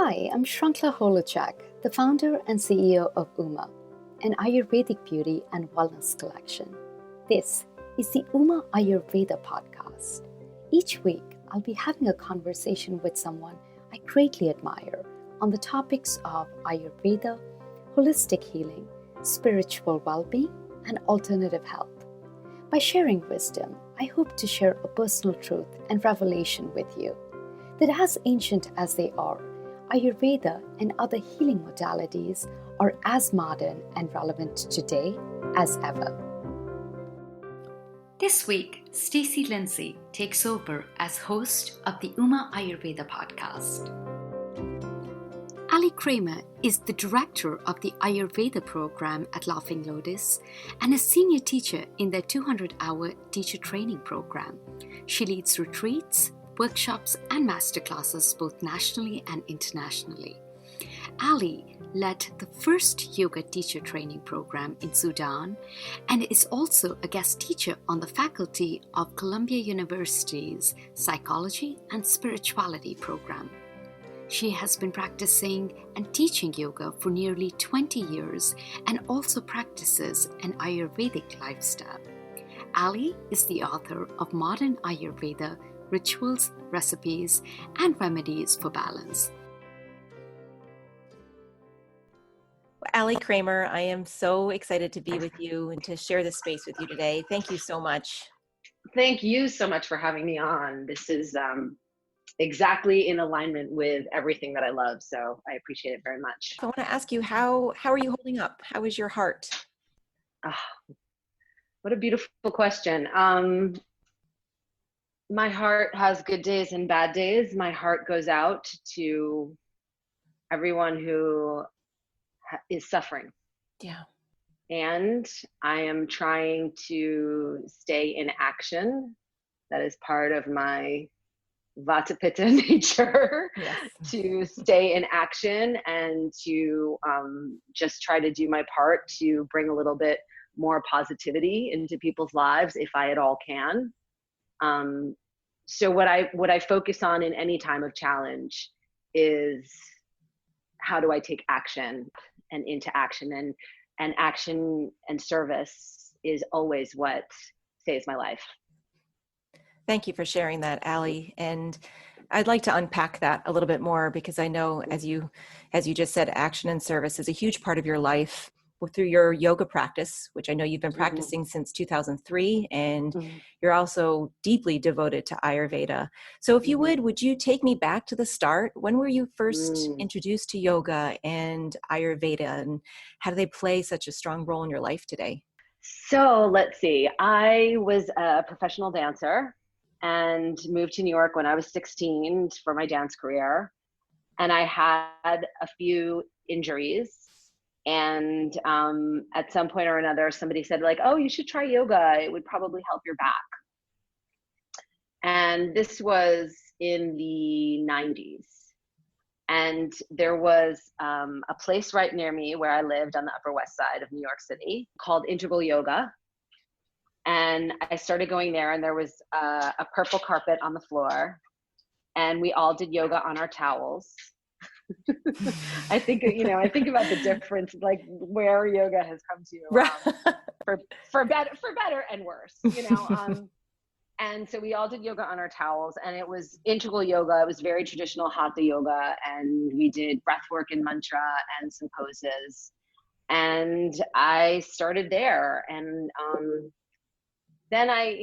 Hi, I'm Shrankla Holochak, the founder and CEO of Uma, an Ayurvedic beauty and wellness collection. This is the Uma Ayurveda podcast. Each week, I'll be having a conversation with someone I greatly admire on the topics of Ayurveda, holistic healing, spiritual well-being, and alternative health. By sharing wisdom, I hope to share a personal truth and revelation with you that as ancient as they are, Ayurveda and other healing modalities are as modern and relevant today as ever. This week, Stacey Lindsay takes over as host of the Uma Ayurveda podcast. Ali Cramer is the director of the Ayurveda program at Laughing Lotus and a senior teacher in their 200-hour teacher training program. She leads retreats, workshops and masterclasses both nationally and internationally. Ali led the first yoga teacher training program in Sudan and is also a guest teacher on the faculty of Columbia University's Psychology and Spirituality program. She has been practicing and teaching yoga for nearly 20 years and also practices an Ayurvedic lifestyle. Ali is the author of Modern Ayurveda, Rituals, Recipes, and Remedies for Balance. Ali Cramer, I am so excited to be with you and to share this space with you today. Thank you so much. Thank you so much for having me on. This is exactly in alignment with everything that I love, so I appreciate it very much. I want to ask you, how are you holding up? How is your heart? What a beautiful question. My heart has good days and bad days. My heart goes out to everyone who is suffering. Yeah. And I am trying to stay in action. That is part of my Vata Pitta nature, yes. To stay in action and to just try to do my part to bring a little bit more positivity into people's lives if I at all can. So what I focus on in any time of challenge is how do I take action and into action, and action and service is always what saves my life. Thank you for sharing that, Ali. And I'd like to unpack that a little bit more because I know, as you just said, action and service is a huge part of your life through your yoga practice, which I know you've been practicing since 2003, and you're also deeply devoted to Ayurveda. So if you would you take me back to the start? When were you first introduced to yoga and Ayurveda, and how do they play such a strong role in your life today? So let's see. I was a professional dancer and moved to New York when I was 16 for my dance career. And I had a few injuries. And at some point or another, somebody said like, oh, you should try yoga. It would probably help your back. And this was in the 90s. And there was a place right near me where I lived on the Upper West Side of New York City called Integral Yoga. And I started going there, and there was a purple carpet on the floor. And we all did yoga on our towels. I think about the difference, like where yoga has come to, for better and worse, and so we all did yoga on our towels, and it was integral yoga. It was very traditional hatha yoga, and we did breath work and mantra and some poses, and I started there, and then I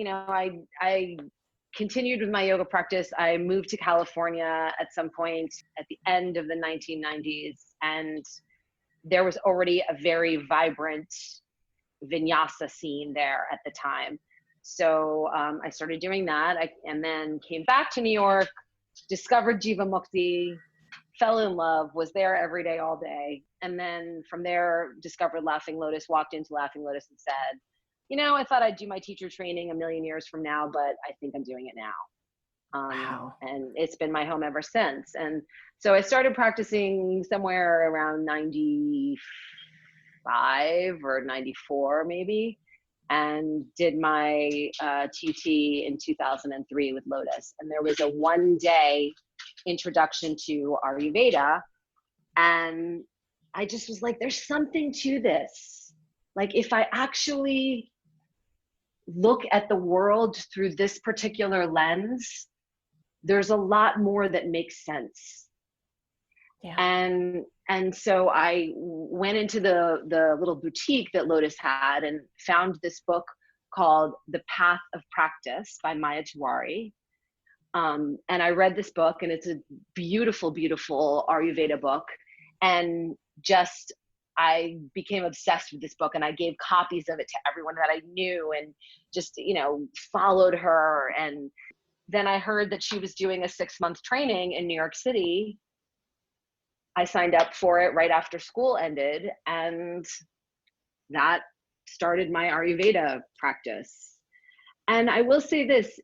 continued with my yoga practice. I moved to California at some point at the end of the 1990s, and there was already a very vibrant vinyasa scene there at the time. So I started doing that, and then came back to New York, discovered Jiva Mukti, fell in love, was there every day, all day. And then from there, discovered Laughing Lotus, walked into Laughing Lotus and said, I thought I'd do my teacher training a million years from now, but I think I'm doing it now. Wow. And it's been my home ever since. And so I started practicing somewhere around 95 or 94 maybe, and did my TT in 2003 with Lotus. And there was a one-day introduction to Ayurveda. And I just was like, there's something to this. Like, if I actually look at the world through this particular lens, there's a lot more that makes sense. Yeah. And so I went into the little boutique that Lotus had and found this book called The Path of Practice by Maya Tiwari. And I read this book, and it's a beautiful, beautiful Ayurveda book. And just, I became obsessed with this book, and I gave copies of it to everyone that I knew, and just, followed her. And then I heard that she was doing a 6-month training in New York City. I signed up for it right after school ended, and that started my Ayurveda practice. And I will say this,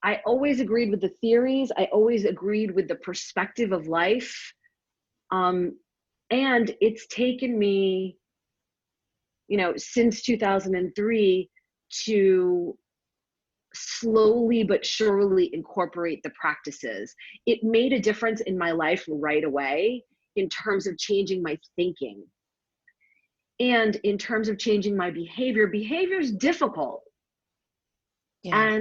I always agreed with the theories. I always agreed with the perspective of life. And it's taken me, since 2003 to slowly but surely incorporate the practices. It made a difference in my life right away in terms of changing my thinking. And in terms of changing my behavior. Behavior is difficult. Yeah.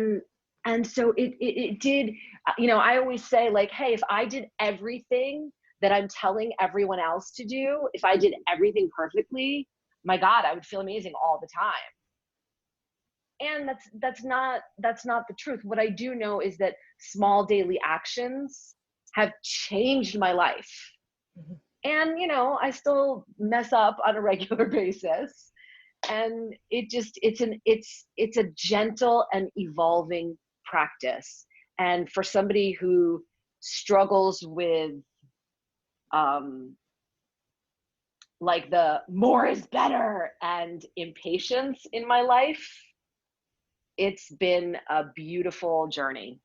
And so it did, I always say, like, hey, if I did everything that I'm telling everyone else to do, if I did everything perfectly, my God, I would feel amazing all the time. And that's not the truth. What I do know is that small daily actions have changed my life. Mm-hmm. And, I still mess up on a regular basis. And it's a gentle and evolving practice. And for somebody who struggles with, like, the more is better and impatience in my life, it's been a beautiful journey.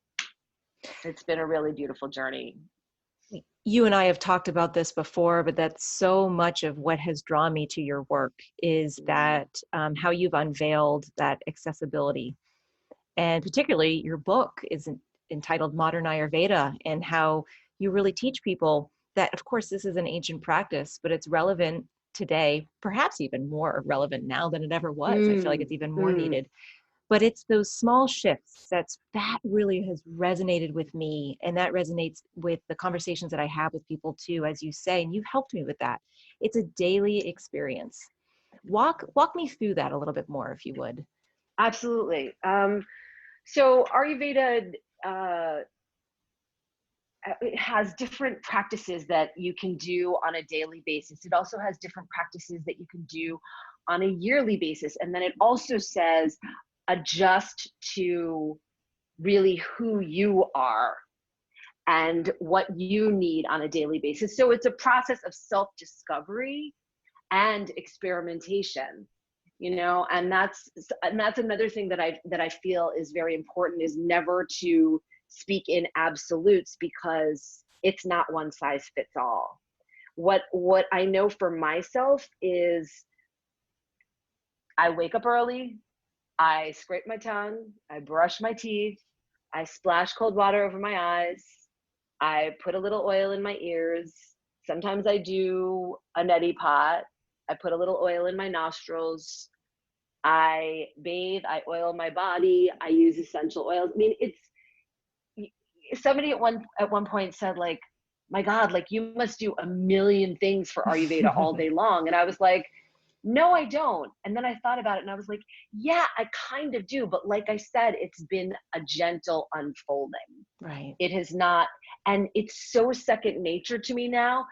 It's been a really beautiful journey. You and I have talked about this before, but that's so much of what has drawn me to your work is that how you've unveiled that accessibility. And particularly your book is entitled Modern Ayurveda, and how you really teach people that, of course, this is an ancient practice, but it's relevant today, perhaps even more relevant now than it ever was. I feel like it's even more needed. But it's those small shifts that really has resonated with me, and that resonates with the conversations that I have with people too, as you say, and you've helped me with that. It's a daily experience. Walk me through that a little bit more, if you would. Absolutely. So Ayurveda, it has different practices that you can do on a daily basis. It also has different practices that you can do on a yearly basis. And then it also says, adjust to really who you are and what you need on a daily basis. So it's a process of self-discovery and experimentation, and that's another thing that I feel is very important, is never to speak in absolutes, because it's not one size fits all. What I know for myself is, I wake up early, I scrape my tongue, I brush my teeth, I splash cold water over my eyes, I put a little oil in my ears. Sometimes I do a neti pot. I put a little oil in my nostrils. I bathe, I oil my body, I use essential oils. I mean, somebody at one point said, like, my God, like, you must do a million things for Ayurveda all day long. And I was like, no, I don't. And then I thought about it, and I was like, yeah, I kind of do. But like I said, it's been a gentle unfolding. Right. It has not, and it's so second nature to me now.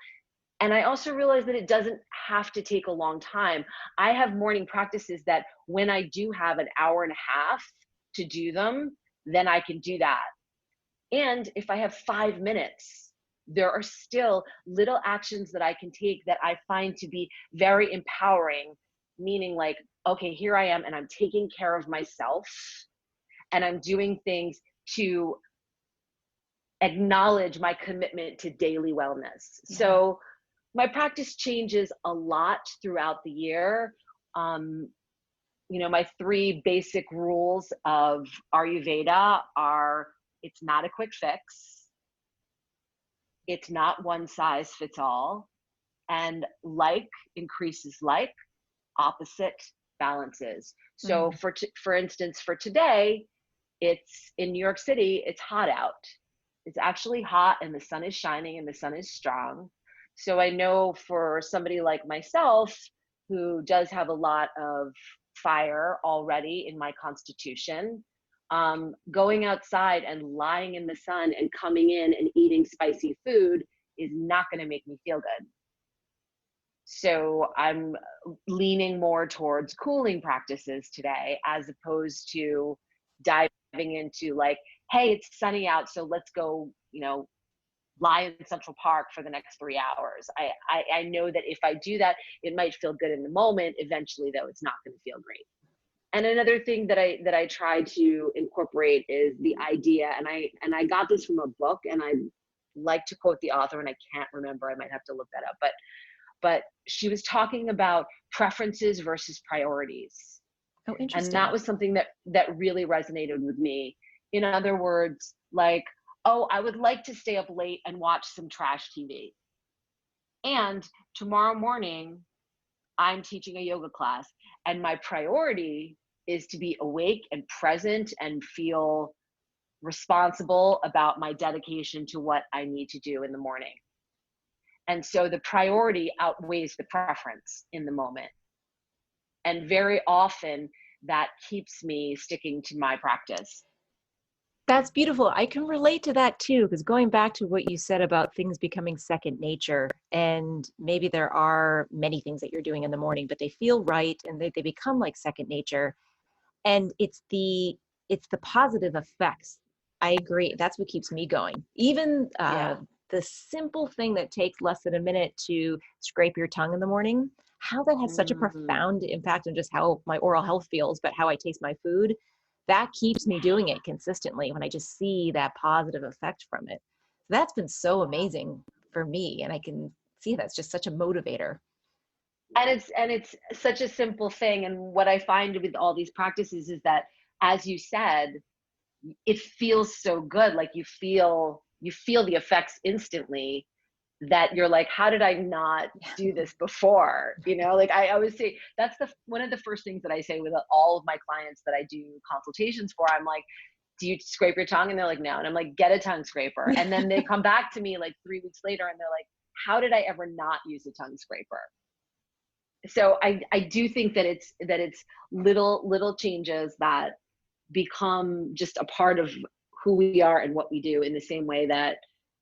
And I also realize that it doesn't have to take a long time. I have morning practices that when I do have an hour and a half to do them, then I can do that. And if I have 5 minutes, there are still little actions that I can take that I find to be very empowering, meaning, like, okay, here I am, and I'm taking care of myself, and I'm doing things to acknowledge my commitment to daily wellness. Yeah. So my practice changes a lot throughout the year. My 3 basic rules of Ayurveda are: it's not a quick fix, it's not one size fits all, and like increases like, opposite balances. So Mm. for instance, for today, it's in New York City, it's hot out. It's actually hot and the sun is shining and the sun is strong. So I know for somebody like myself who does have a lot of fire already in my constitution, going outside and lying in the sun and coming in and eating spicy food is not going to make me feel good. So I'm leaning more towards cooling practices today, as opposed to diving into like, hey, it's sunny out, so let's go, lie in Central Park for the next 3 hours. I know that if I do that, it might feel good in the moment. Eventually, though, it's not going to feel great. And another thing that I try to incorporate is the idea, and I got this from a book, and I like to quote the author, and I can't remember. I might have to look that up, but she was talking about preferences versus priorities. Oh, And interesting. that was something that really resonated with me. In other words, like, oh, I would like to stay up late and watch some trash TV. And tomorrow morning, I'm teaching a yoga class, and my priority is to be awake and present and feel responsible about my dedication to what I need to do in the morning. And so the priority outweighs the preference in the moment. And very often that keeps me sticking to my practice. That's beautiful. I can relate to that too, because going back to what you said about things becoming second nature, and maybe there are many things that you're doing in the morning, but they feel right and they become like second nature. And it's the positive effects. I agree. That's what keeps me going. Even Yeah. the simple thing that takes less than a minute to scrape your tongue in the morning, how that has such a Mm. profound impact on just how my oral health feels, but how I taste my food, that keeps me doing it consistently when I just see that positive effect from it. So that's been so amazing for me. And I can see that's just such a motivator. And it's such a simple thing. And what I find with all these practices is that, as you said, it feels so good. Like you feel the effects instantly, that you're like, how did I not do this before? Like I always say, that's one of the first things that I say with all of my clients that I do consultations for. I'm like, do you scrape your tongue? And they're like, no. And I'm like, get a tongue scraper. And then they come back to me like 3 weeks later and they're like, how did I ever not use a tongue scraper? So I do think that it's little changes that become just a part of who we are and what we do, in the same way that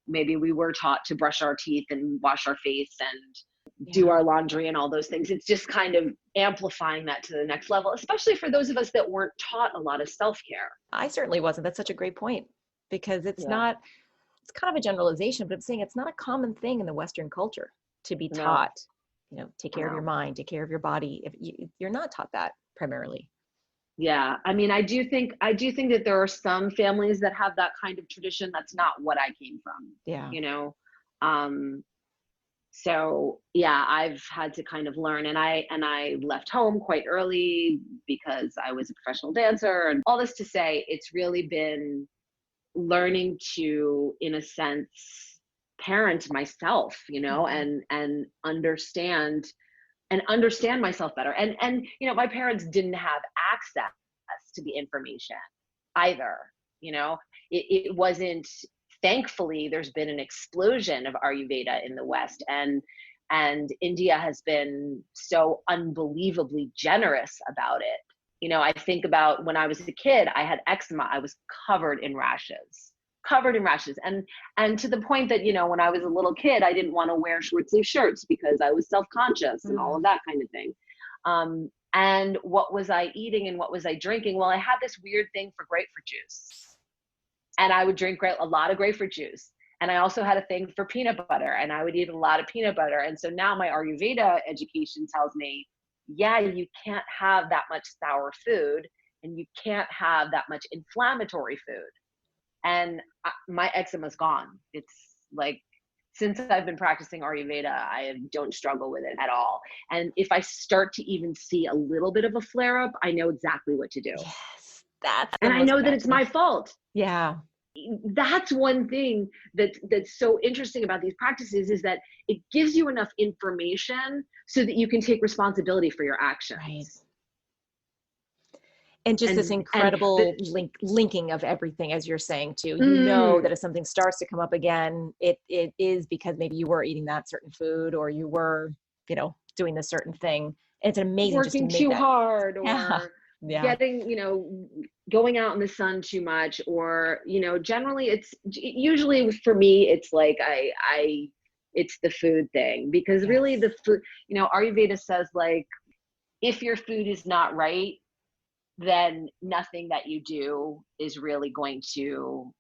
maybe we were taught to brush our teeth and wash our face and do Yeah. our laundry and all those things. It's just kind of amplifying that to the next level, especially for those of us that weren't taught a lot of self-care. I certainly wasn't. That's such a great point, because it's Yeah. not, it's kind of a generalization, but I'm saying it's not a common thing in the Western culture to be No, taught, take care of your no. mind, take care of your body. If you're not taught that primarily. Yeah. I mean, I do think that there are some families that have that kind of tradition. That's not what I came from, Yeah. you know? Um, so yeah, I've had to kind of learn, and I left home quite early because I was a professional dancer, and all this to say, it's really been learning to, in a sense, parent myself, Mhm. and understand myself better. And my parents didn't have access to the information either. It wasn't, thankfully, there's been an explosion of Ayurveda in the West, and India has been so unbelievably generous about it. I think about when I was a kid, I had eczema. I was covered in rashes. And to the point that, when I was a little kid, I didn't want to wear short sleeve shirts because I was self-conscious and all Mm. of that kind of thing. And what was I eating and what was I drinking? Well, I had this weird thing for grapefruit juice, and I would drink a lot of grapefruit juice. And I also had a thing for peanut butter, and I would eat a lot of peanut butter. And so now my Ayurveda education tells me, yeah, you can't have that much sour food, and you can't have that much inflammatory food. And my eczema's gone. It's like, since I've been practicing Ayurveda, I don't struggle with it at all. And if I start to even see a little bit of a flare up, I know exactly what to do. Yes, that's the And I most know that it's fascinating. my fault. Yeah. that's one thing that's so interesting about these practices, is that it gives you enough information so that you can take responsibility for your actions. Right. And just this incredible linking of everything, as you're saying too. You know that if something starts to come up again, it is because maybe you were eating that certain food, or you were, doing this certain thing. And it's amazing working just to make too that hard, or yeah. getting, going out in the sun too much, or, generally it's usually for me, it's like it's the food thing, because really the food, Ayurveda says, like, if your food is not right, then nothing that you do is really going to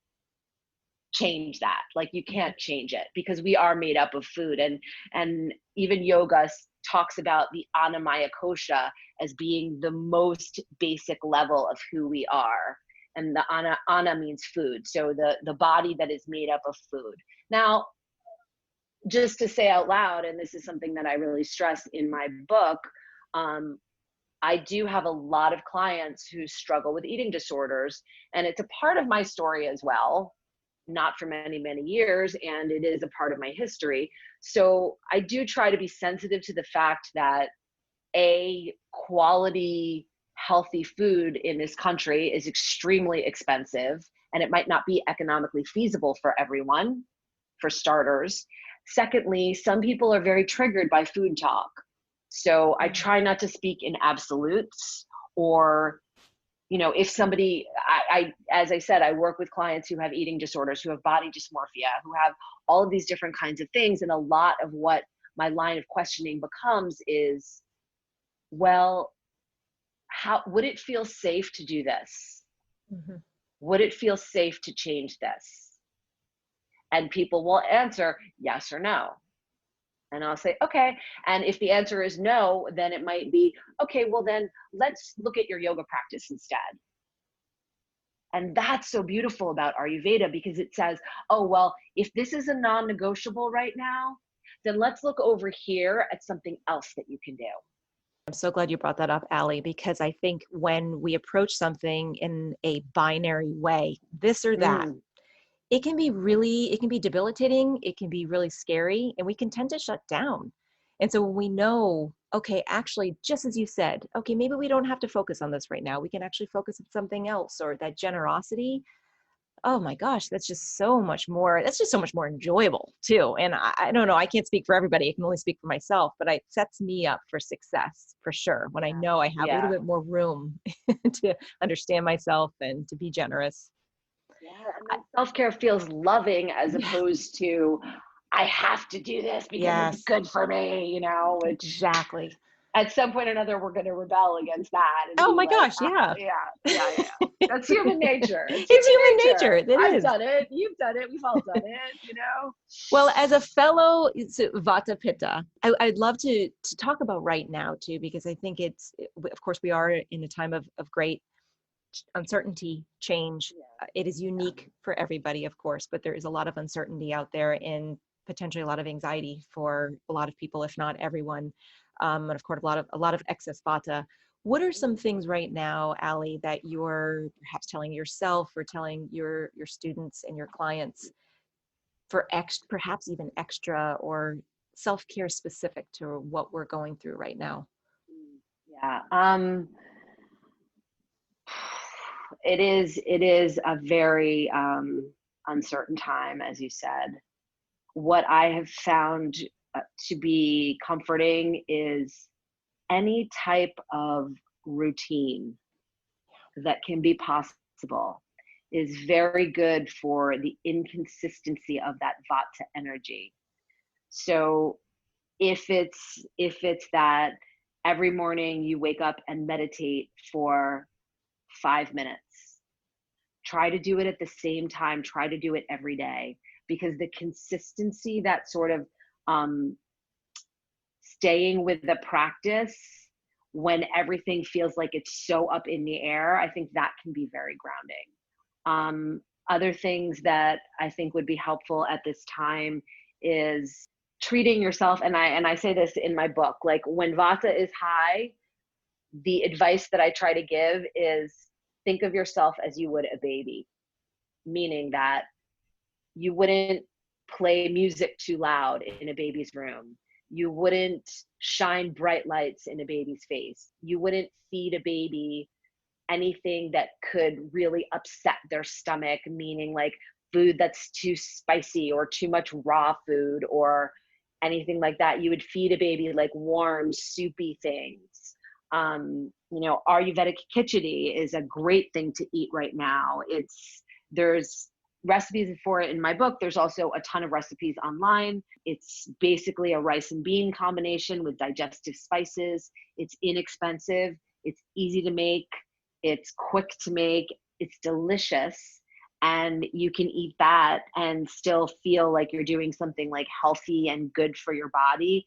change that. Like, you can't change it, because we are made up of food. And even yoga talks about the anamaya kosha as being the most basic level of who we are. And the ana means food. So the body that is made up of food. Now, just to say out loud, and this is something that I really stress in my book, I do have a lot of clients who struggle with eating disorders, and it's a part of my story as well, not for many, many years, and it is a part of my history. So I do try to be sensitive to the fact that quality, healthy food in this country is extremely expensive, and it might not be economically feasible for everyone, for starters. Secondly, some people are very triggered by food talk. So I try not to speak in absolutes, or, if somebody, as I said, I work with clients who have eating disorders, who have body dysmorphia, who have all of these different kinds of things. And a lot of what my line of questioning becomes is, well, how would it feel safe to do this? Mm-hmm. Would it feel safe to change this? And people will answer yes or no. And I'll say, okay. And if the answer is no, then it might be, okay, well then let's look at your yoga practice instead. And that's so beautiful about Ayurveda, because it says, oh, well, if this is a non-negotiable right now, then let's look over here at something else that you can do. I'm so glad you brought that up, Ali, because I think when we approach something in a binary way, this or that, it can be debilitating. It can be really scary, and we can tend to shut down. And so when we know, okay, actually, just as you said, okay, maybe we don't have to focus on this right now. We can actually focus on something else, or that generosity. Oh my gosh, that's just so much more enjoyable too. And I don't know, I can't speak for everybody. I can only speak for myself, but it sets me up for success for sure. When I know I have a little bit more room to understand myself and to be generous. Yeah, and self-care feels loving, as opposed to, I have to do this because it's good for me, which exactly. At some point or another, we're going to rebel against that. And oh my gosh, yeah. Yeah. That's human nature. It's human nature. I've done it. You've done it. We've all done it, Well, as a fellow Vata Pitta, I'd love to talk about right now too, because I think of course, we are in a time of great uncertainty, change. It is unique for everybody, of course, but there is a lot of uncertainty out there, and potentially a lot of anxiety for a lot of people, if not everyone. And of course, a lot of excess vata. What are some things right now, Ali, that you're perhaps telling yourself or telling your students and your clients for perhaps even extra or self-care specific to what we're going through right now? Yeah. It is a very uncertain time, as you said. What I have found to be comforting is any type of routine that can be possible is very good for the inconsistency of that vata energy. So if it's that every morning you wake up and meditate for 5 minutes, try to do it at the same time, try to do it every day, because the consistency, that sort of staying with the practice when everything feels like it's so up in the air, I think that can be very grounding. Other things that I think would be helpful at this time is treating yourself, and I say this in my book, like when vata is high, the advice that I try to give is think of yourself as you would a baby. meaning that you wouldn't play music too loud in a baby's room. You wouldn't shine bright lights in a baby's face. You wouldn't feed a baby anything that could really upset their stomach, meaning like food that's too spicy or too much raw food or anything like that. You would feed a baby like warm, soupy things. Ayurvedic khichdi is a great thing to eat right now. There's recipes for it in my book. There's also a ton of recipes online. It's basically a rice and bean combination with digestive spices. It's inexpensive. It's easy to make. It's quick to make. It's delicious. And you can eat that and still feel like you're doing something like healthy and good for your body.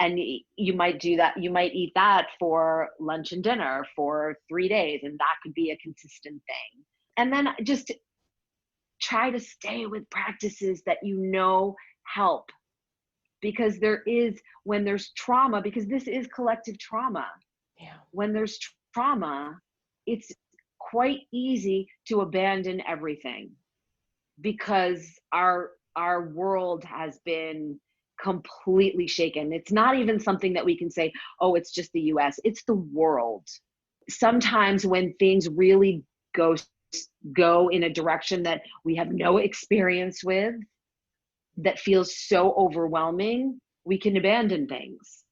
And you might do that. You might eat that for lunch and dinner for 3 days, and that could be a consistent thing. And then just try to stay with practices that help, because when there's trauma, because this is collective trauma. Yeah. When there's trauma, it's quite easy to abandon everything, because our world has been completely shaken. It's not even something that we can say, oh, it's just the US. It's the world. Sometimes when things really go in a direction that we have no experience with, that feels so overwhelming, we can abandon things.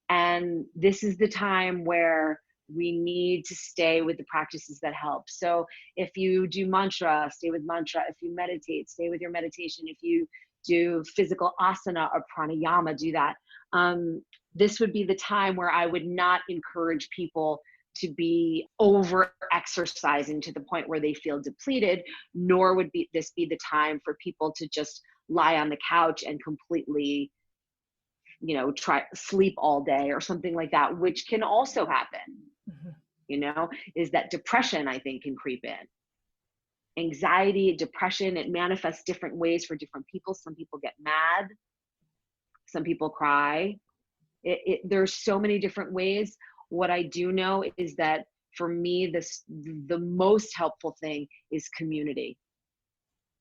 And this is the time where we need to stay with the practices that help. So if you do mantra, stay with mantra. If you meditate, stay with your meditation. If you do physical asana or pranayama, do that. This would be the time where I would not encourage people to be over exercising to the point where they feel depleted, nor would this be the time for people to just lie on the couch and completely, try sleep all day or something like that, which can also happen. Is that depression, I think, can creep in. Anxiety, depression, it manifests different ways for different people. Some people get mad, some people cry. There's so many different ways. What I do know is that for me, the most helpful thing is community.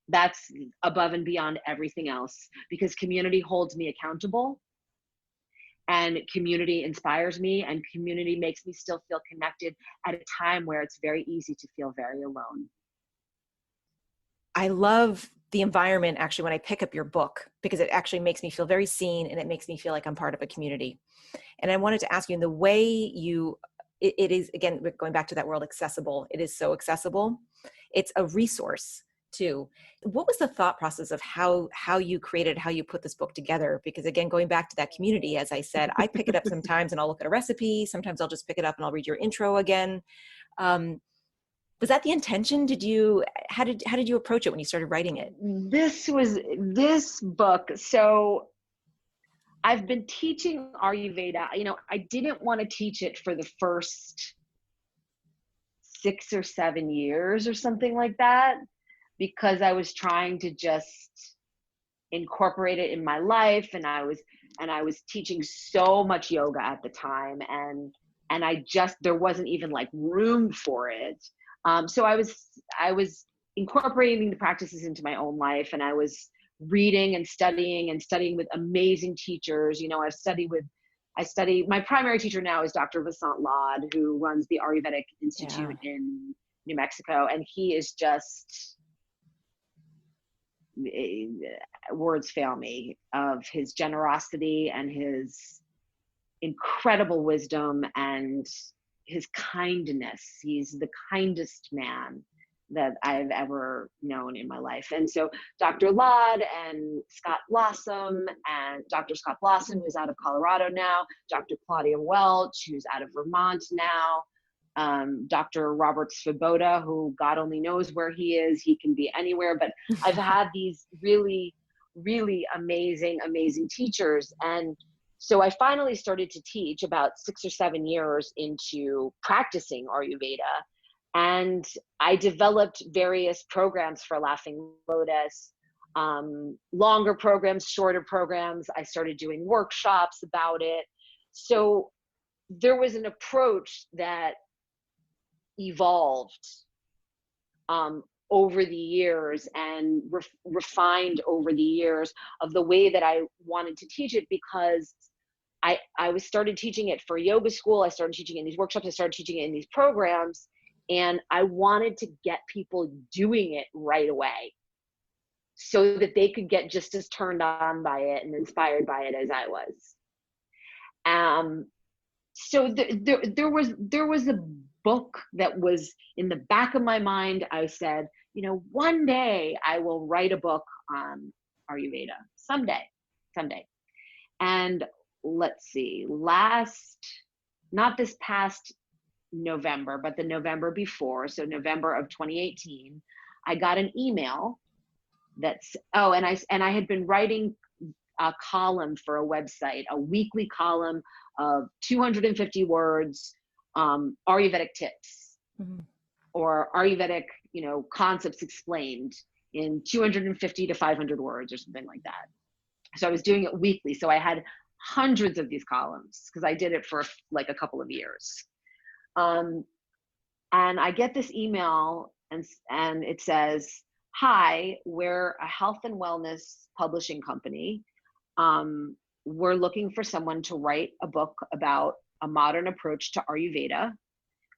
That's above and beyond everything else, because community holds me accountable, and community inspires me, and community makes me still feel connected at a time where it's very easy to feel very alone. I love the environment actually when I pick up your book, because it actually makes me feel very seen, and it makes me feel like I'm part of a community. And I wanted to ask you, in the way it is, again, going back to that word accessible, it is so accessible. It's a resource too. What was the thought process of how you created, how you put this book together? Because again, going back to that community, as I said, I pick it up sometimes and I'll look at a recipe. Sometimes I'll just pick it up and I'll read your intro again. Was that the intention? How did you approach it when you started writing it? This book. So I've been teaching Ayurveda. I didn't want to teach it for the first 6 or 7 years or something like that, because I was trying to just incorporate it in my life. And I was teaching so much yoga at the time. And there wasn't even like room for it. So I was incorporating the practices into my own life, and I was reading and studying with amazing teachers. My primary teacher now is Dr. Vasant Lad, who runs the Ayurvedic Institute in New Mexico. And he is just, words fail me, of his generosity and his incredible wisdom and his kindness. He's the kindest man that I've ever known in my life. And so Dr. Lad and Dr. Scott Blossom, who's out of Colorado now, Dr. Claudia Welch, who's out of Vermont now, Dr. Robert Svoboda, who God only knows where he is. He can be anywhere, but I've had these really, really amazing, amazing teachers. And so I finally started to teach about 6 or 7 years into practicing Ayurveda. And I developed various programs for Laughing Lotus, longer programs, shorter programs. I started doing workshops about it. So there was an approach that evolved over the years and refined over the years of the way that I wanted to teach it, because I started teaching it for yoga school. I started teaching it in these workshops. I started teaching it in these programs, and I wanted to get people doing it right away so that they could get just as turned on by it and inspired by it as I was. So there was a book that was in the back of my mind. I said, one day I will write a book on Ayurveda someday. And let's see, not this past November, but the November before, so November of 2018, I got an email that's, and I had been writing a column for a website, a weekly column of 250 words, Ayurvedic tips, or Ayurvedic, concepts explained in 250 to 500 words or something like that. So I was doing it weekly. So I had hundreds of these columns because I did it for like a couple of years. And I get this email and it says, "Hi, we're a health and wellness publishing company. We're looking for someone to write a book about a modern approach to Ayurveda.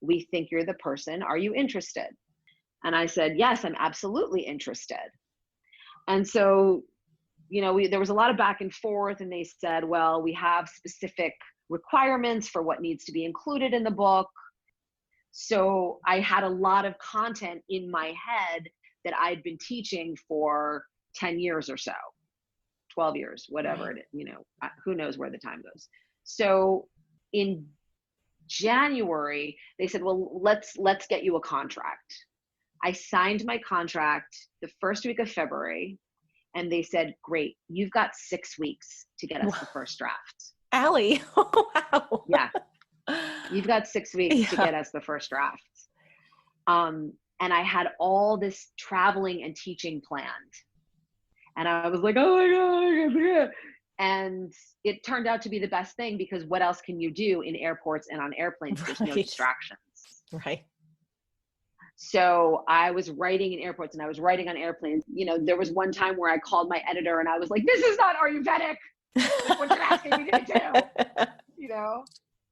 We think you're the person. Are you interested?" And I said, "Yes, I'm absolutely interested." And so, there was a lot of back and forth, and they said, "Well, we have specific requirements for what needs to be included in the book." So I had a lot of content in my head that I'd been teaching for 10 years or so, 12 years, whatever it is, who knows where the time goes. So in January, they said, "Well, let's get you a contract." I signed my contract the first week of February, and they said, "Great, you've got 6 weeks to get us the first draft." Ali, wow. Yeah. "You've got 6 weeks to get us the first draft." And I had all this traveling and teaching planned. And I was like, "Oh my God." And it turned out to be the best thing, because what else can you do in airports and on airplanes? There's no distractions. Right. So I was writing in airports and I was writing on airplanes. There was one time where I called my editor and I was like, "This is not Ayurvedic. What you're asking me to do?"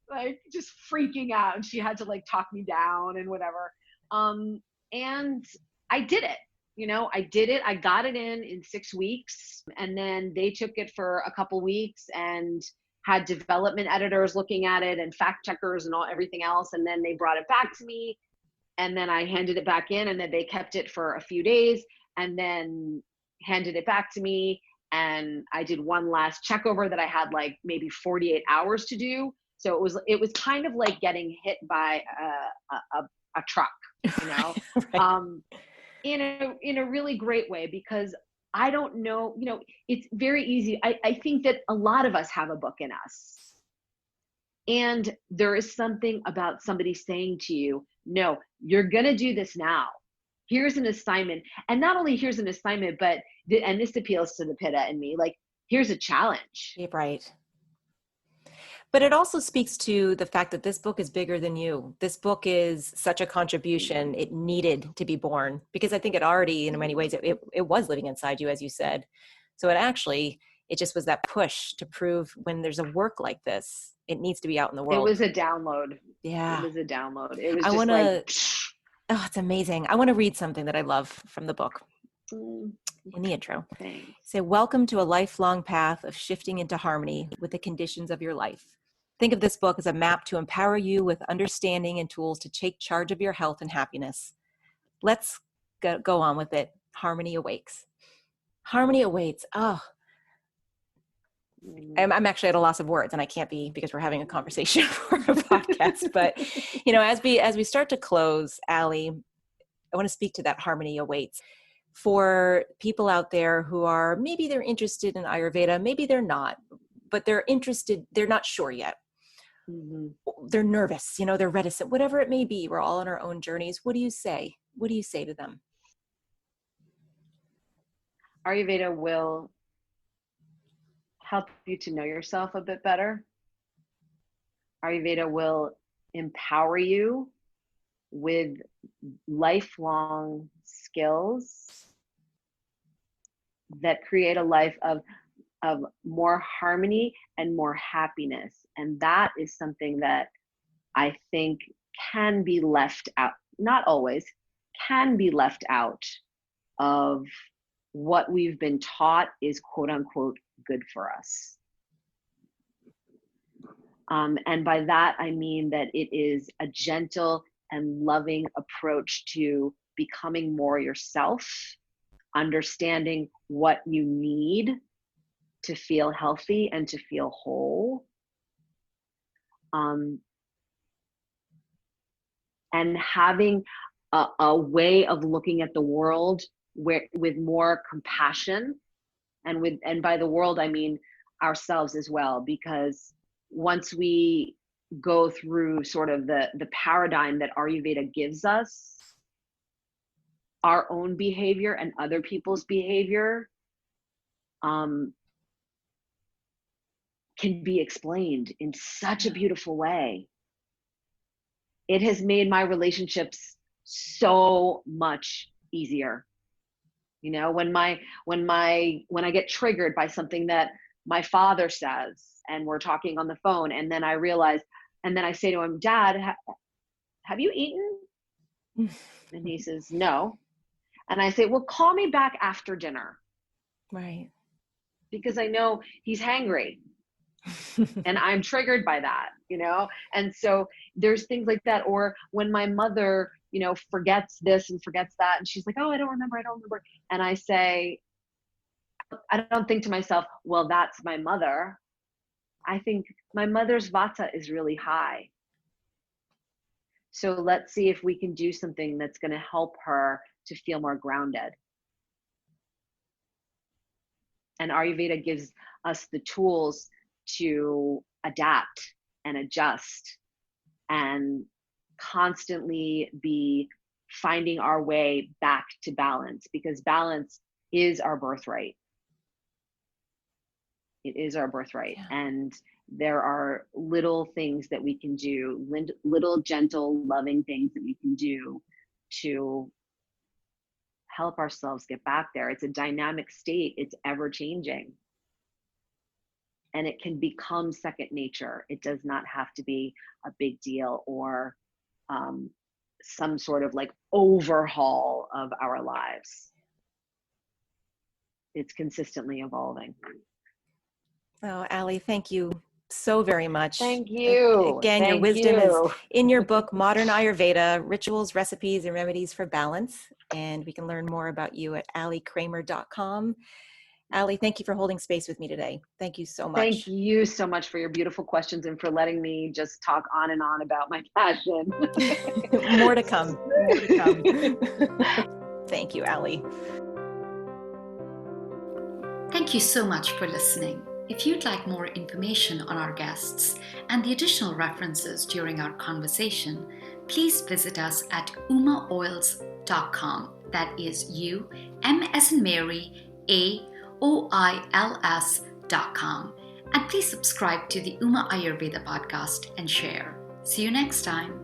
Like just freaking out. And she had to like talk me down and whatever. And I did it. I did it. I got it in 6 weeks, and then they took it for a couple weeks and had development editors looking at it and fact checkers and everything else. And then they brought it back to me, and then I handed it back in, and then they kept it for a few days and then handed it back to me. And I did one last check over that I had like maybe 48 hours to do. So it was kind of like getting hit by a truck, Right. in a really great way, because I don't know, it's very easy. I think that a lot of us have a book in us, and there is something about somebody saying to you, "No, you're going to do this now. Here's an assignment." And not only here's an assignment, but, and this appeals to the Pitta in me, like, here's a challenge. Right. But it also speaks to the fact that this book is bigger than you. This book is such a contribution. It needed to be born, because I think it already, in many ways, it was living inside you, as you said. So it just was that push to prove, when there's a work like this, it needs to be out in the world. It was a download. Yeah. It was a download. It was like, oh, it's amazing. I want to read something that I love from the book. In the intro. Thanks. Say, "Welcome to a lifelong path of shifting into harmony with the conditions of your life. Think of this book as a map to empower you with understanding and tools to take charge of your health and happiness. Let's go on with it. Harmony awakes." Harmony awaits. Oh, I'm actually at a loss of words, and I can't be, because we're having a conversation for a podcast. But, as we start to close, Ali, I want to speak to that harmony awaits. For people out there who are, maybe they're interested in Ayurveda, maybe they're not, but they're interested, they're not sure yet. They're nervous, they're reticent, whatever it may be. We're all on our own journeys. What do you say? What do you say to them? Ayurveda will help you to know yourself a bit better. Ayurveda will empower you with lifelong skills that create a life of more harmony and more happiness. And that is something that I think can be left out, not always, can be left out of what we've been taught is quote unquote good for us. And by that, I mean that it is a gentle and loving approach to becoming more yourself, understanding what you need to feel healthy and to feel whole. And having a way of looking at the world with more compassion, and by the world, I mean ourselves as well, because once we go through sort of the paradigm that Ayurveda gives us, our own behavior and other people's behavior can be explained in such a beautiful way. It has made my relationships so much easier. You know, when I get triggered by something that my father says, and we're talking on the phone, and then I realize, and then I say to him, Dad, have you eaten? And he says, no. And I say, well, call me back after dinner. Right. Because I know he's hangry. And I'm triggered by that, you know? And so there's things like that. Or when my mother, you know, forgets this and forgets that, and she's like, oh, I don't remember. And I say, I don't think to myself, well, that's my mother. I think my mother's vata is really high. So let's see if we can do something that's going to help her to feel more grounded. And Ayurveda gives us the tools to adapt and adjust and constantly be finding our way back to balance, because balance is our birthright. It is our birthright. Yeah. And there are little things that we can do, little gentle, loving things that we can do to help ourselves get back there. It's a dynamic state. It's ever changing. And it can become second nature. It does not have to be a big deal or some sort of like overhaul of our lives. It's consistently evolving. Oh, Ali, thank you so very much. Thank you. Again, your wisdom is in your book, Modern Ayurveda, Rituals, Recipes, and Remedies for Balance. And we can learn more about you at alicramer.com. Ali, thank you for holding space with me today. Thank you so much. Thank you so much for your beautiful questions and for letting me just talk on and on about my passion. More to come. More to come. Thank you, Ali. Thank you so much for listening. If you'd like more information on our guests and the additional references during our conversation, please visit us at umaoils.com. That is U-M as in Mary, AOILS.com. And please subscribe to the Uma Ayurveda podcast and share. See you next time.